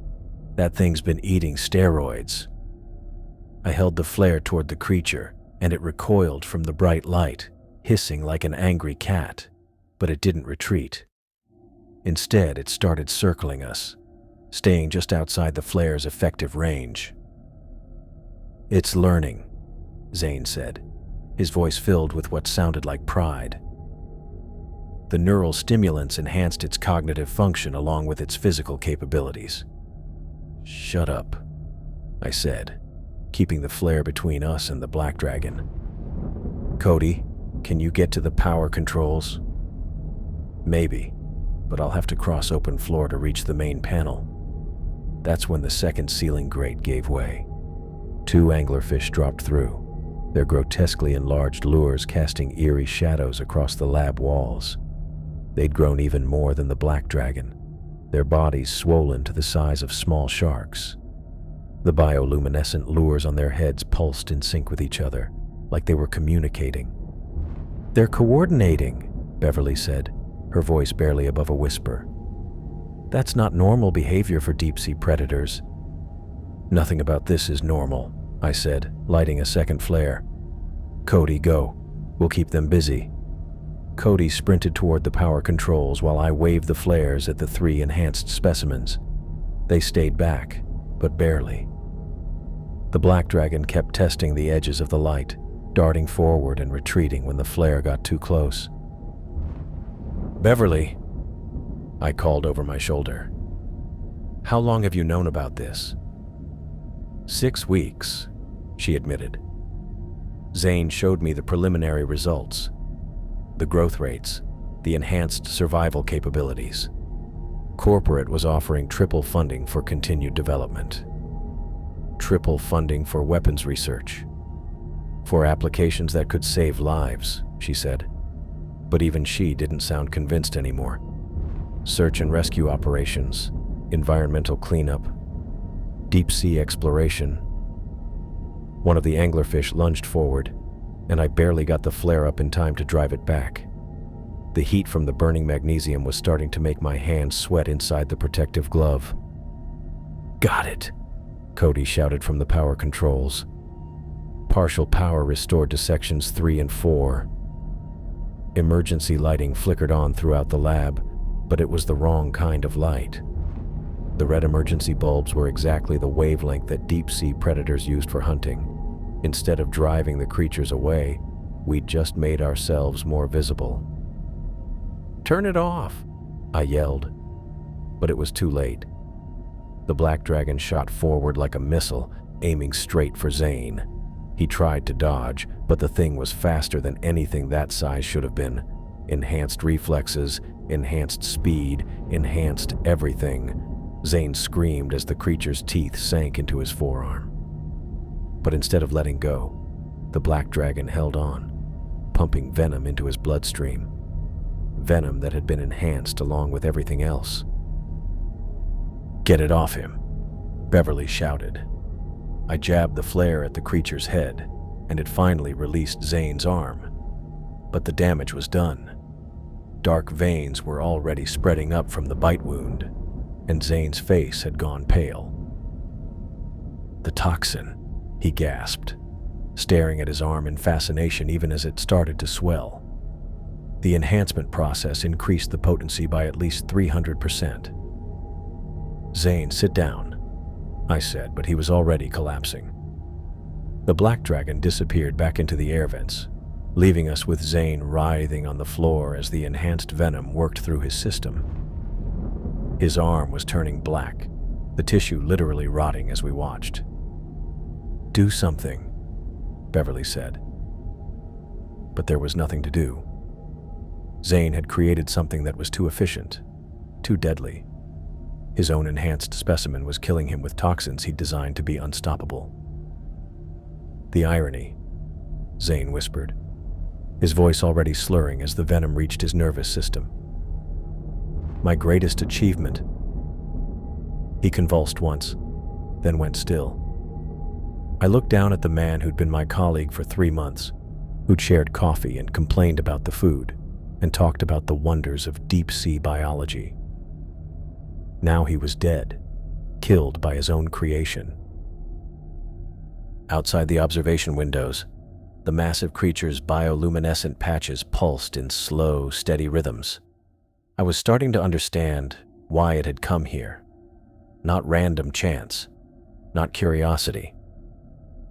That thing's been eating steroids. I held the flare toward the creature, and it recoiled from the bright light, hissing like an angry cat, but it didn't retreat. Instead, it started circling us, staying just outside the flare's effective range. "It's learning," Zane said, his voice filled with what sounded like pride. The neural stimulants enhanced its cognitive function along with its physical capabilities. "Shut up," I said, keeping the flare between us and the black dragon. "Cody, can you get to the power controls?" "Maybe, but I'll have to cross open floor to reach the main panel." That's when the second ceiling grate gave way. 2 anglerfish dropped through, their grotesquely enlarged lures casting eerie shadows across the lab walls. They'd grown even more than the black dragon, their bodies swollen to the size of small sharks. The bioluminescent lures on their heads pulsed in sync with each other, like they were communicating. "They're coordinating," Beverly said, her voice barely above a whisper. "That's not normal behavior for deep-sea predators." "Nothing about this is normal," I said, lighting a second flare. "Cody, go. We'll keep them busy." Cody sprinted toward the power controls while I waved the flares at the 3 enhanced specimens. They stayed back, but barely. The black dragon kept testing the edges of the light, darting forward and retreating when the flare got too close. "Beverly," I called over my shoulder. "How long have you known about this?" 6 weeks, she admitted. Zane showed me the preliminary results. The growth rates, the enhanced survival capabilities. Corporate was offering triple funding for continued development. Triple funding for weapons research. For applications that could save lives, she said. But even she didn't sound convinced anymore. Search and rescue operations, environmental cleanup, deep-sea exploration. One of the anglerfish lunged forward, and I barely got the flare up in time to drive it back. The heat from the burning magnesium was starting to make my hands sweat inside the protective glove. "Got it," Cody shouted from the power controls. Partial power restored to sections 3 and 4. Emergency lighting flickered on throughout the lab, but it was the wrong kind of light. The red emergency bulbs were exactly the wavelength that deep-sea predators used for hunting. Instead of driving the creatures away, we'd just made ourselves more visible. "Turn it off," I yelled, but it was too late. The black dragon shot forward like a missile, aiming straight for Zane. He tried to dodge, but the thing was faster than anything that size should have been. Enhanced reflexes, enhanced speed, enhanced everything. Zane screamed as the creature's teeth sank into his forearm. But instead of letting go, the black dragon held on, pumping venom into his bloodstream. Venom that had been enhanced along with everything else. "Get it off him," Beverly shouted. I jabbed the flare at the creature's head, and it finally released Zane's arm. But the damage was done. Dark veins were already spreading up from the bite wound, and Zane's face had gone pale. "The toxin," he gasped, staring at his arm in fascination even as it started to swell. The enhancement process increased the potency by at least 300%. "Zane, sit down," I said, but he was already collapsing. The black dragon disappeared back into the air vents, leaving us with Zane writhing on the floor as the enhanced venom worked through his system. His arm was turning black, the tissue literally rotting as we watched. "Do something," Beverly said. But there was nothing to do. Zane had created something that was too efficient, too deadly. His own enhanced specimen was killing him with toxins he'd designed to be unstoppable. "The irony," Zane whispered, his voice already slurring as the venom reached his nervous system. "My greatest achievement." He convulsed once, then went still. I looked down at the man who'd been my colleague for 3 months, who'd shared coffee and complained about the food, and talked about the wonders of deep-sea biology. Now he was dead, killed by his own creation. Outside the observation windows, the massive creature's bioluminescent patches pulsed in slow, steady rhythms. I was starting to understand why it had come here. Not random chance, not curiosity.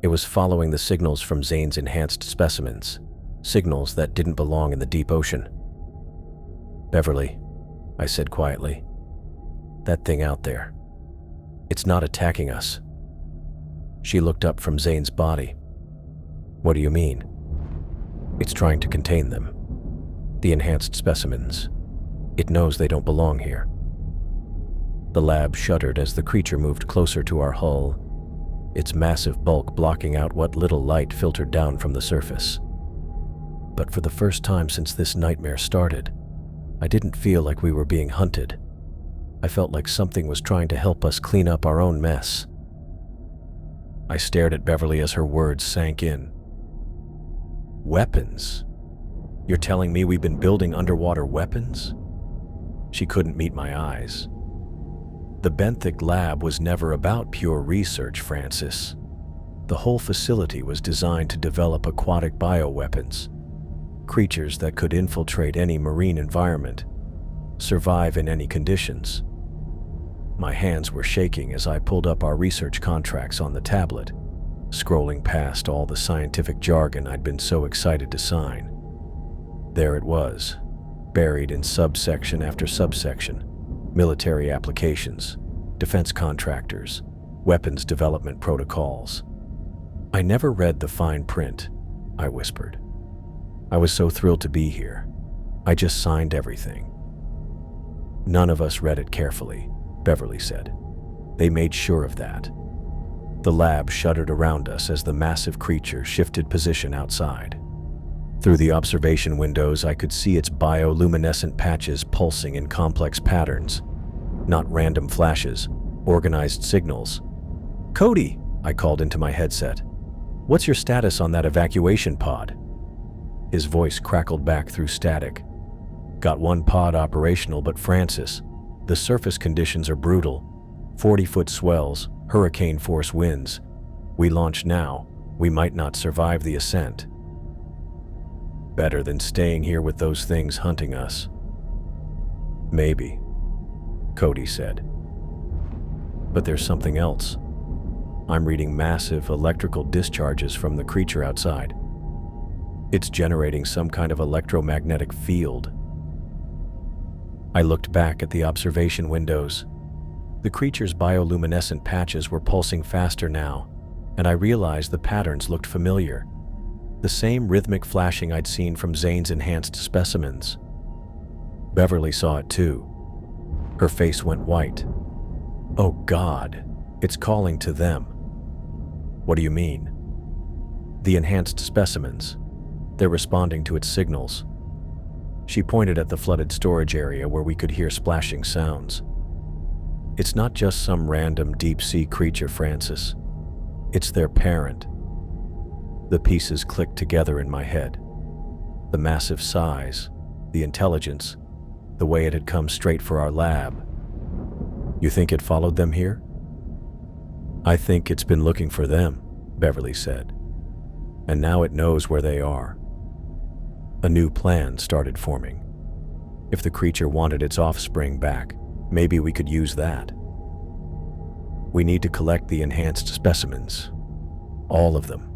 It was following the signals from Zane's enhanced specimens, signals that didn't belong in the deep ocean. "Beverly," I said quietly, "that thing out there, it's not attacking us." She looked up from Zane's body. "What do you mean?" "It's trying to contain them. The enhanced specimens. It knows they don't belong here." The lab shuddered as the creature moved closer to our hull, its massive bulk blocking out what little light filtered down from the surface. But for the first time since this nightmare started, I didn't feel like we were being hunted. I felt like something was trying to help us clean up our own mess. I stared at Beverly as her words sank in. "Weapons? You're telling me we've been building underwater weapons?" She couldn't meet my eyes. The benthic lab was never about pure research, Francis. The whole facility was designed to develop aquatic bioweapons, creatures that could infiltrate any marine environment, survive in any conditions. My hands were shaking as I pulled up our research contracts on the tablet, scrolling past all the scientific jargon I'd been so excited to sign. There it was, buried in subsection after subsection: military applications, defense contractors, weapons development protocols. "I never read the fine print," I whispered. "I was so thrilled to be here. I just signed everything." "None of us read it carefully," Beverly said. "They made sure of that." The lab shuddered around us as the massive creature shifted position outside. Through the observation windows, I could see its bioluminescent patches pulsing in complex patterns, not random flashes, organized signals. "Cody," I called into my headset, "what's your status on that evacuation pod?" His voice crackled back through static. "Got one pod operational, but Francis, the surface conditions are brutal. 40-foot swells, hurricane-force winds. We launch now, we might not survive the ascent." "Better than staying here with those things hunting us." "Maybe," Cody said. "But there's something else. I'm reading massive electrical discharges from the creature outside. It's generating some kind of electromagnetic field." I looked back at the observation windows. The creature's bioluminescent patches were pulsing faster now, and I realized the patterns looked familiar. The same rhythmic flashing I'd seen from Zane's enhanced specimens. Beverly saw it too. Her face went white. "Oh God, it's calling to them." "What do you mean?" "The enhanced specimens. They're responding to its signals." She pointed at the flooded storage area where we could hear splashing sounds. "It's not just some random deep-sea creature, Francis. It's their parent." The pieces clicked together in my head. The massive size, the intelligence, the way it had come straight for our lab. "You think it followed them here?" "I think it's been looking for them," Beverly said. "And now it knows where they are." A new plan started forming. If the creature wanted its offspring back, maybe we could use that. "We need to collect the enhanced specimens. All of them."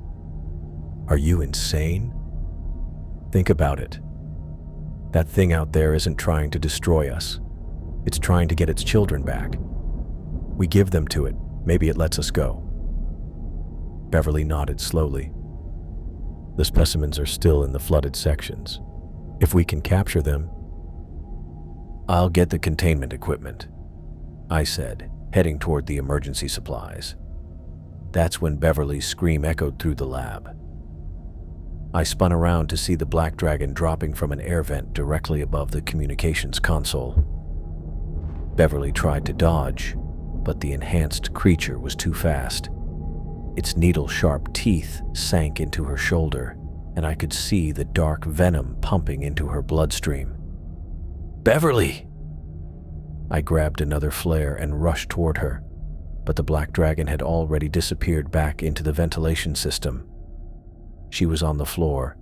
"Are you insane?" "Think about it. That thing out there isn't trying to destroy us. It's trying to get its children back. We give them to it, maybe it lets us go." Beverly nodded slowly. "The specimens are still in the flooded sections. If we can capture them..." "I'll get the containment equipment," I said, heading toward the emergency supplies. That's when Beverly's scream echoed through the lab. I spun around to see the black dragon dropping from an air vent directly above the communications console. Beverly tried to dodge, but the enhanced creature was too fast. Its needle-sharp teeth sank into her shoulder, and I could see the dark venom pumping into her bloodstream. "Beverly!" I grabbed another flare and rushed toward her. but the black dragon had already disappeared back into the ventilation system. She was on the floor,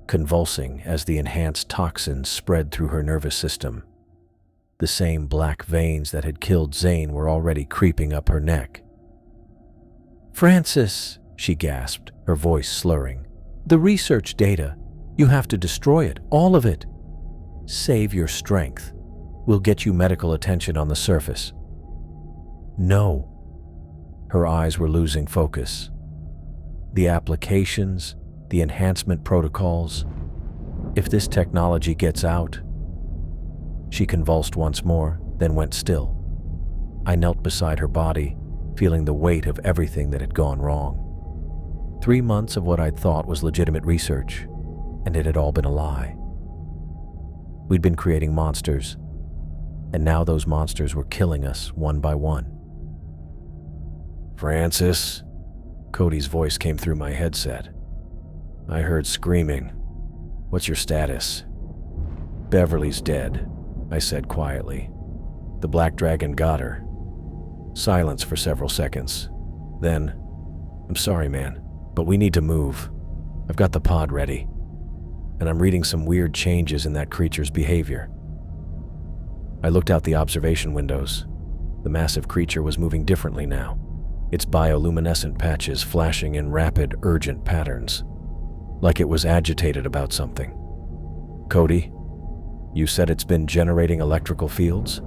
convulsing as the enhanced toxins spread through her nervous system. The same black veins that had killed Zane were already creeping up her neck. "Francis," she gasped, her voice slurring. "The research data. You have to destroy it, all of it. Save your strength. We'll get you medical attention on the surface." "No." Her eyes were losing focus. "The applications, the enhancement protocols. If this technology gets out..." She convulsed once more, then went still. I knelt beside her body, feeling the weight of everything that had gone wrong. 3 months of what I'd thought was legitimate research, and it had all been a lie. We'd been creating monsters, and now those monsters were killing us one by one. "Francis," Cody's voice came through my headset. I heard screaming. "What's your status?" "Beverly's dead," I said quietly. "The black dragon got her." Silence for several seconds. Then, "I'm sorry, man, but we need to move. I've got the pod ready, and I'm reading some weird changes in that creature's behavior." I looked out the observation windows. The massive creature was moving differently now, its bioluminescent patches flashing in rapid, urgent patterns, like it was agitated about something. "Cody, you said it's been generating electrical fields?"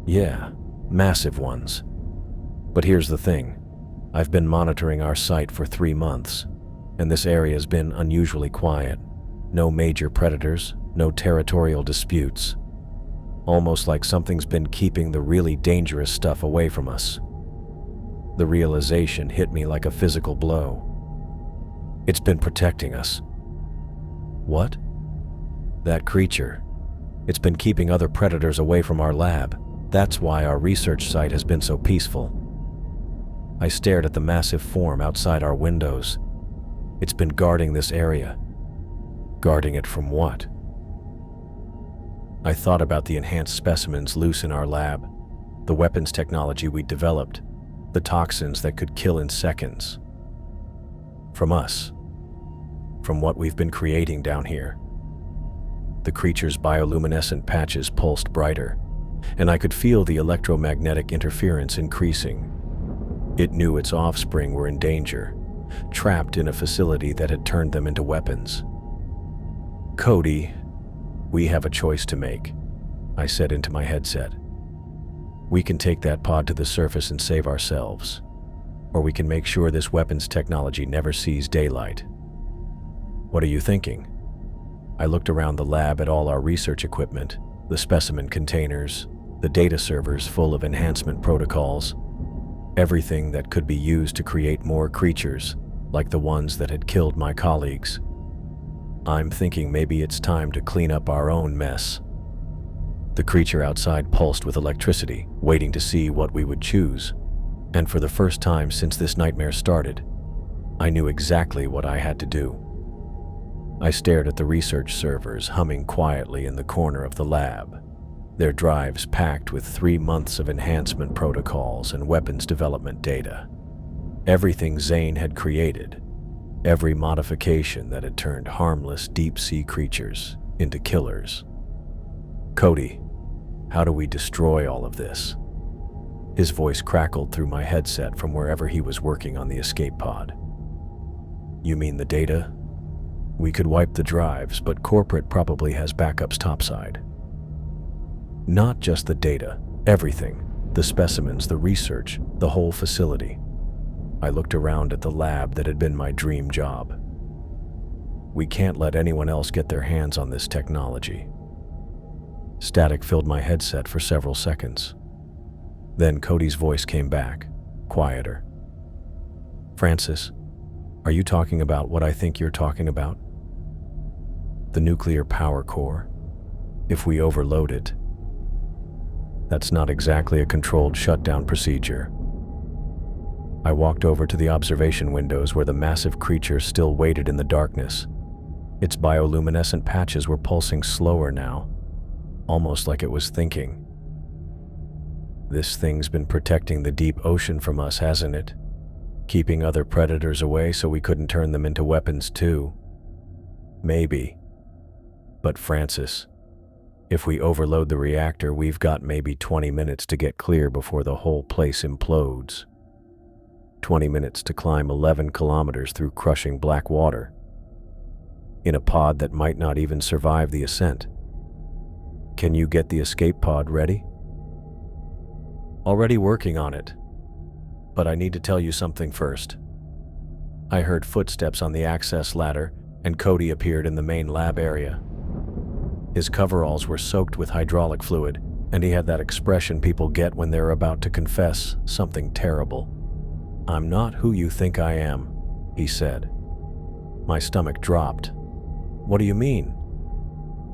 "Yeah, massive ones. But here's the thing. I've been monitoring our site for 3 months, and this area's been unusually quiet. No major predators, no territorial disputes. Almost like something's been keeping the really dangerous stuff away from us." The realization hit me like a physical blow. "It's been protecting us." "What?" "That creature. It's been keeping other predators away from our lab. That's why our research site has been so peaceful." I stared at the massive form outside our windows. It's been guarding this area. Guarding it from what? I thought about the enhanced specimens loose in our lab, the weapons technology we'd developed, the toxins that could kill in seconds. From us. From what we've been creating down here. The creature's bioluminescent patches pulsed brighter, and I could feel the electromagnetic interference increasing. It knew its offspring were in danger, trapped in a facility that had turned them into weapons. "Cody, we have a choice to make," I said into my headset. "We can take that pod to the surface and save ourselves, or we can make sure this weapons technology never sees daylight. What are you thinking?" I looked around the lab at all our research equipment, the specimen containers, the data servers full of enhancement protocols, everything that could be used to create more creatures, like the ones that had killed my colleagues. I'm thinking maybe it's time to clean up our own mess. The creature outside pulsed with electricity, waiting to see what we would choose. And for the first time since this nightmare started, I knew exactly what I had to do. I stared at the research servers humming quietly in the corner of the lab, their drives packed with 3 months of enhancement protocols and weapons development data. Everything Zane had created, every modification that had turned harmless deep-sea creatures into killers. "Cody, how do we destroy all of this?" His voice crackled through my headset from wherever he was working on the escape pod. "You mean the data? We could wipe the drives, but corporate probably has backups topside." "Not just the data, everything. The specimens, the research, the whole facility." I looked around at the lab that had been my dream job. "We can't let anyone else get their hands on this technology." Static filled my headset for several seconds. Then Cody's voice came back, quieter. "Francis, are you talking about what I think you're talking about? The nuclear power core? If we overload it, that's not exactly a controlled shutdown procedure." I walked over to the observation windows where the massive creature still waited in the darkness. Its bioluminescent patches were pulsing slower now, almost like it was thinking. This thing's been protecting the deep ocean from us, hasn't it? Keeping other predators away so we couldn't turn them into weapons too. Maybe. But Francis, if we overload the reactor, we've got maybe 20 minutes to get clear before the whole place implodes. 20 minutes to climb 11 kilometers through crushing black water. In a pod that might not even survive the ascent. Can you get the escape pod ready? Already working on it. But I need to tell you something first. I heard footsteps on the access ladder, and Cody appeared in the main lab area. His coveralls were soaked with hydraulic fluid, and he had that expression people get when they're about to confess something terrible. "I'm not who you think I am," he said. My stomach dropped. "What do you mean?"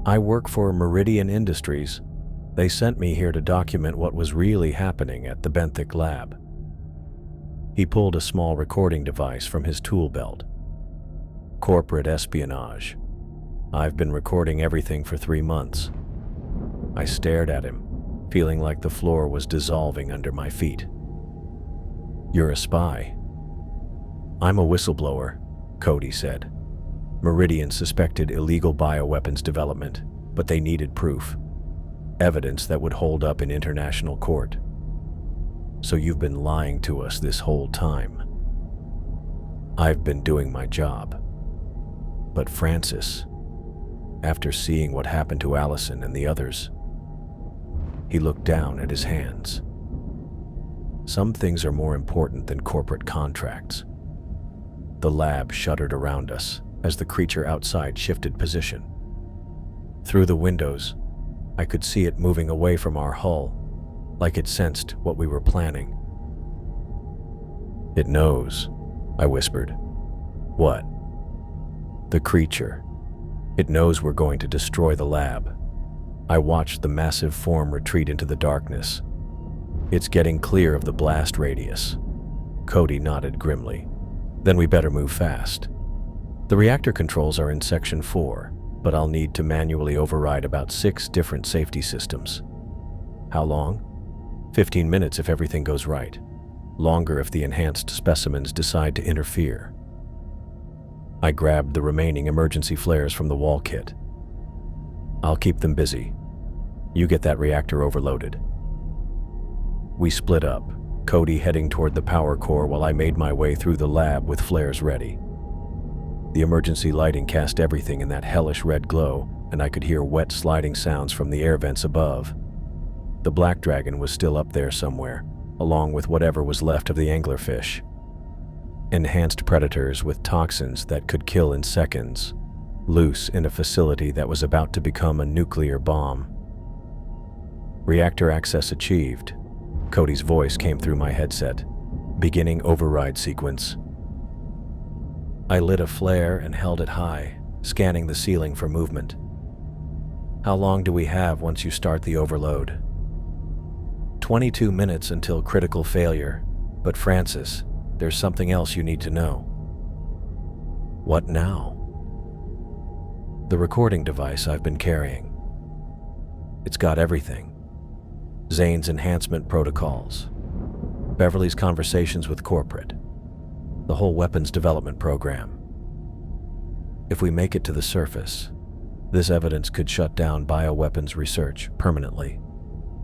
"I work for Meridian Industries. They sent me here to document what was really happening at the Benthic lab." He pulled a small recording device from his tool belt. "Corporate espionage. I've been recording everything for 3 months." I stared at him, feeling like the floor was dissolving under my feet. "You're a spy." "I'm a whistleblower," Cody said. "Meridian suspected illegal bioweapons development, but they needed proof. Evidence that would hold up in international court. So you've been lying to us this whole time." "I've been doing my job." "But Francis, after seeing what happened to Allison and the others," he looked down at his hands. "Some things are more important than corporate contracts." The lab shuddered around us as the creature outside shifted position. Through the windows, I could see it moving away from our hull, like it sensed what we were planning. "It knows," I whispered. "What?" "The creature. It knows we're going to destroy the lab." I watched the massive form retreat into the darkness. "It's getting clear of the blast radius." Cody nodded grimly. "Then we better move fast. The reactor controls are in Section 4, but I'll need to manually override about 6 different safety systems." "How long?" 15 minutes if everything goes right. Longer if the enhanced specimens decide to interfere." I grabbed the remaining emergency flares from the wall kit. "I'll keep them busy. You get that reactor overloaded." We split up, Cody heading toward the power core while I made my way through the lab with flares ready. The emergency lighting cast everything in that hellish red glow, and I could hear wet sliding sounds from the air vents above. The black dragon was still up there somewhere, along with whatever was left of the anglerfish. Enhanced predators with toxins that could kill in seconds, loose in a facility that was about to become a nuclear bomb. "Reactor access achieved." Cody's voice came through my headset. "Beginning override sequence." I lit a flare and held it high, scanning the ceiling for movement. "How long do we have once you start the overload?" 22 minutes until critical failure. But Francis, there's something else you need to know." "What now?" "The recording device I've been carrying. It's got everything. Zane's enhancement protocols, Beverly's conversations with corporate, the whole weapons development program. If we make it to the surface, this evidence could shut down bioweapons research permanently."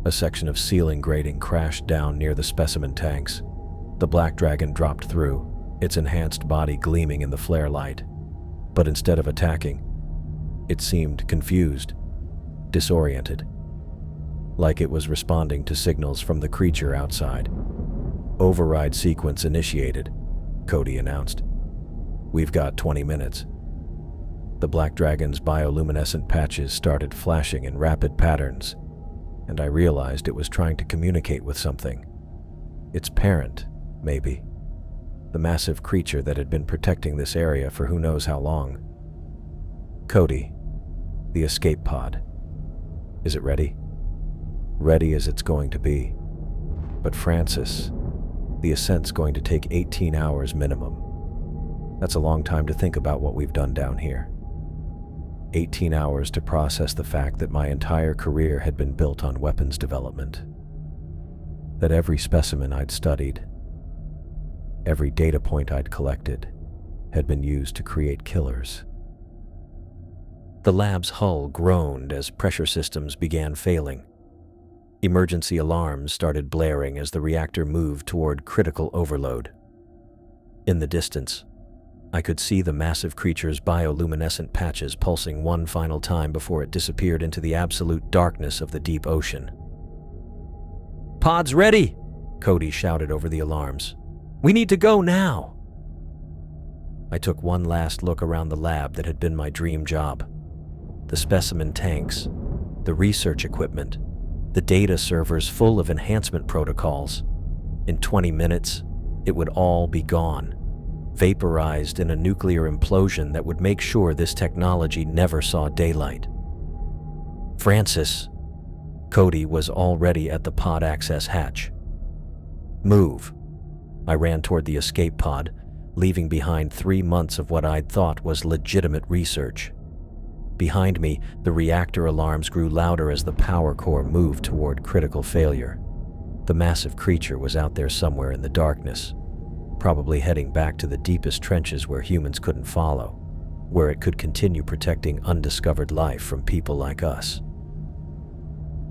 A section of ceiling grating crashed down near the specimen tanks. The black dragon dropped through, its enhanced body gleaming in the flare light. But instead of attacking, it seemed confused, disoriented, like it was responding to signals from the creature outside. "Override sequence initiated," Cody announced. "We've got 20 minutes." The black dragon's bioluminescent patches started flashing in rapid patterns, and I realized it was trying to communicate with something. Its parent, maybe. The massive creature that had been protecting this area for who knows how long. "Cody, the escape pod. Is it ready?" "Ready as it's going to be." "But Francis, the ascent's going to take 18 hours minimum. That's a long time to think about what we've done down here. 18 hours to process the fact that my entire career had been built on weapons development." that every specimen I'd studied, every data point I'd collected, had been used to create killers. The lab's hull groaned as pressure systems began failing. Emergency alarms started blaring as the reactor moved toward critical overload. In the distance, I could see the massive creature's bioluminescent patches pulsing one final time before it disappeared into the absolute darkness of the deep ocean. "Pods ready!" Cody shouted over the alarms. "We need to go now!" I took one last look around the lab that had been my dream job. The specimen tanks, the research equipment, the data servers full of enhancement protocols. In 20 minutes, it would all be gone, vaporized in a nuclear implosion that would make sure this technology never saw daylight. "Francis," Cody was already at the pod access hatch. "Move." I ran toward the escape pod, leaving behind 3 months of what I'd thought was legitimate research. Behind me, the reactor alarms grew louder as the power core moved toward critical failure. The massive creature was out there somewhere in the darkness, probably heading back to the deepest trenches where humans couldn't follow, where it could continue protecting undiscovered life from people like us.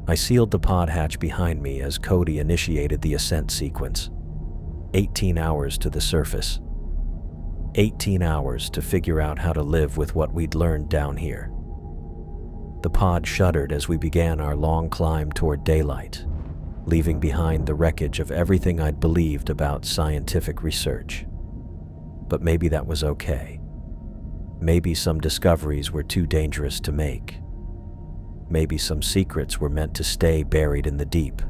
I sealed the pod hatch behind me as Cody initiated the ascent sequence. 18 hours to the surface. 18 hours to figure out how to live with what we'd learned down here. The pod shuddered as we began our long climb toward daylight, leaving behind the wreckage of everything I'd believed about scientific research. But maybe that was okay. Maybe some discoveries were too dangerous to make. Maybe some secrets were meant to stay buried in the deep.